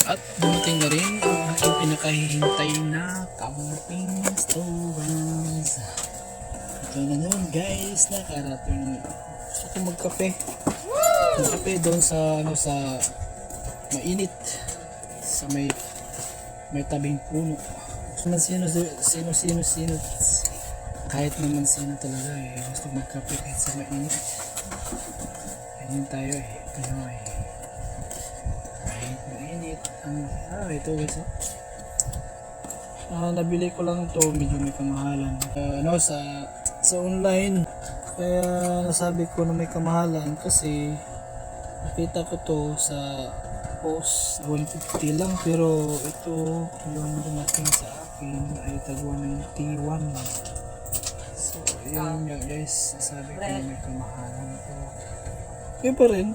At dumating na rin ang aking pinakahihintay na camping stove. Ito na nun guys, nakarating na. Gusto ko magkape. Magkape doon sa sa mainit, sa may tabing puno. Gusto man sino kahit naman sino talaga gusto magkape kahit sa mainit. Ganyan tayo ano kahit mainit. Ito guys nabili ko lang to, medyo may kamahalan sa online, kaya nasabi ko na may kamahalan kasi nakita ko to sa post 150 lang, pero ito yung dumating sa akin ay tag 191. So yun nga guys, nasabi ko na may kamahalan to, kaya pa rin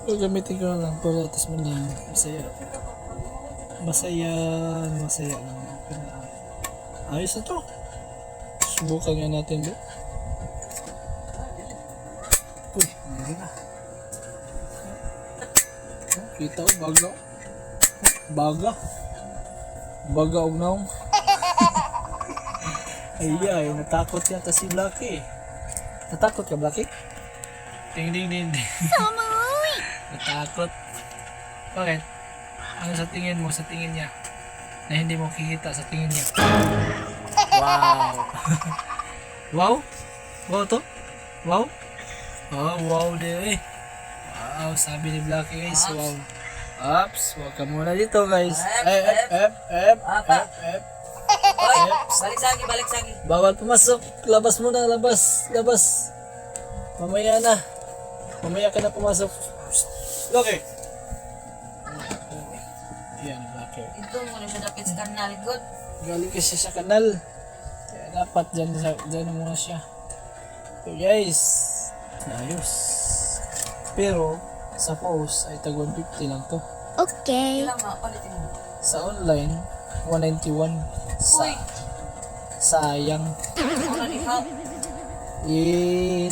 gagamitin ko na lang para atas mo lang masaya lang. Ayos na to, subukan nga natin do. Uy, hindi na. Kita ko baga og naong. Ay, natakot yata si Blacky. Natakot ka, Blacky? Ding. Natakot. Bakit? Ano sa tingin mo, sa tingin niya na hindi mo kikita sa tingin niya? Wow. Wow to? Wow. Wow din Wow, sabi ni Blacky guys, wow. Ups, wag ka muna dito guys. Balik sagi. Bawal pumasok. Labas muna, labas. Mamaya ka na pumasok. Blacky. Yan, Blacky. Ito muna siya dapat sa kanal, good. Galing kasi sa kanal. Kaya dapat dyan muna siya. So guys, ayos. Pero sa post ay tag 150 lang to. Okay. Ilang palitin mo? Sa online 191. Uy! Sayang. Wala ni Hap.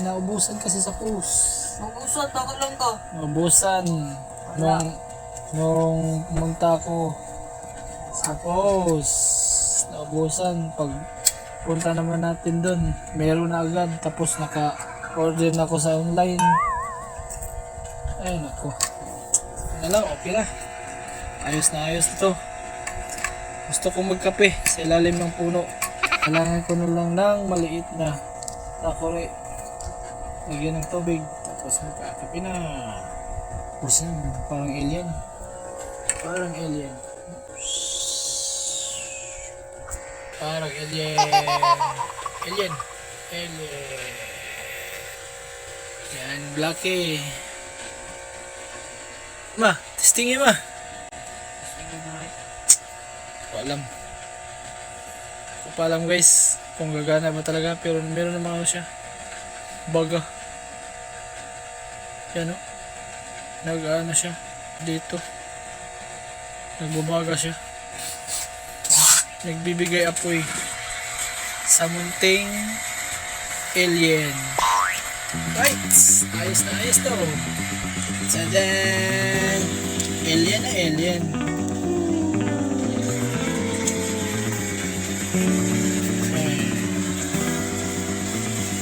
Naubusan kasi sa post. Magusan, takot lang ka. Naubusan nung pumunta ko sa post. Naubusan. Pag punta naman natin doon, meron na agad. Tapos naka-order na ako sa online. Ayun ako. Ano lang, okay na. Ayos na ito. Gusto kong magkape sa ilalim ng puno. Kailangan ko na lang ng maliit na takore. Lagyan ng tubig. Tapos magkakape na. Busan, parang alien. Parang alien. Yan, Blacky. Ma, testingin ma. Alam. Ko pa alam guys kung gagana ba talaga, pero meron naman ako siya. Baga. Yan o. Nag-ano siya dito. Nagbabaga siya. Nagbibigay apoy sa munting alien. Right. Ayos na ayos to. Tadaan! Alien na alien.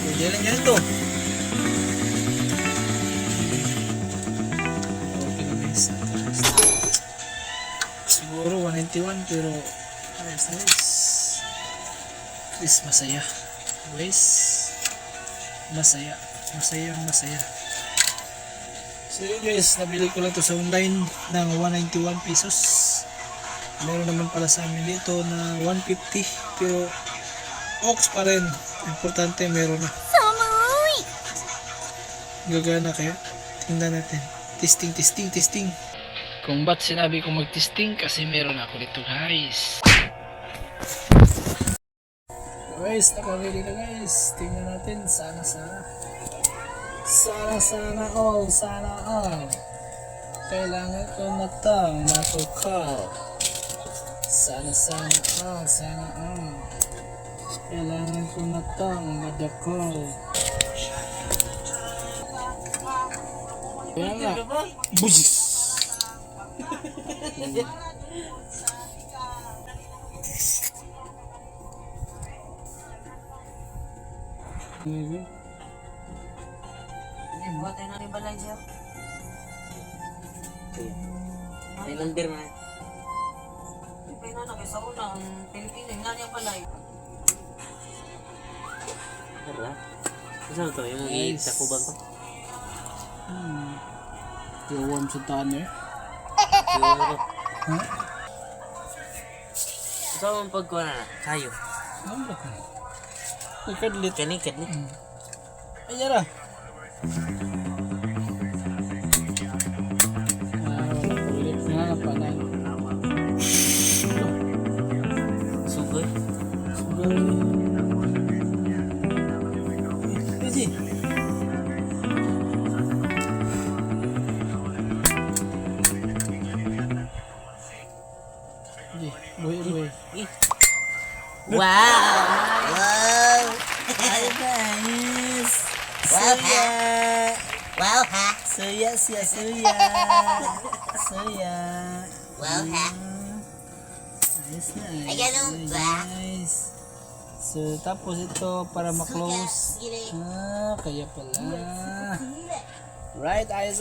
Pwede lang ganito. Okay na guys. Siguro 191 pero ayos na guys. At least masaya. Guys, masaya. So yun guys, nabili ko lang to sa online ng 191 pesos. Meron naman pala sa amin dito na 150, pero ox pa rin. Importante meron na. Gagana kaya? Tingnan natin. Testing. Kung ba't sinabi ko mag-testing, kasi meron ako dito guys. Guys, naka-ready na guys. Tingnan natin. Sana all. Kailangan ko na tang matukal. Sana all. Kailangan ko na tang madakal. Kaya nga. Buzis. Buhat tayo na rin balay siya. Islander na. Pwede na kaysa una, ang Pilipino, nga niya balay. Tara. Saan to? Yung Nice. sa kubang to? Warm sa tanner. Siguro. Ha? Saan mong pagkuha na? Kayo. Ano ba ka? Ikadlit. Kanikadlit. Ayan na. Ulit nga pa na. Sugoy. Sugar. Easy. Boy. Wow! Wow! Hi guys! Suya! Wow ha! Suya! Wow ha! Nice. Ay, ganun ba? Nice. So, tapos ito para ma-close. Kaya pala. Right, ayos.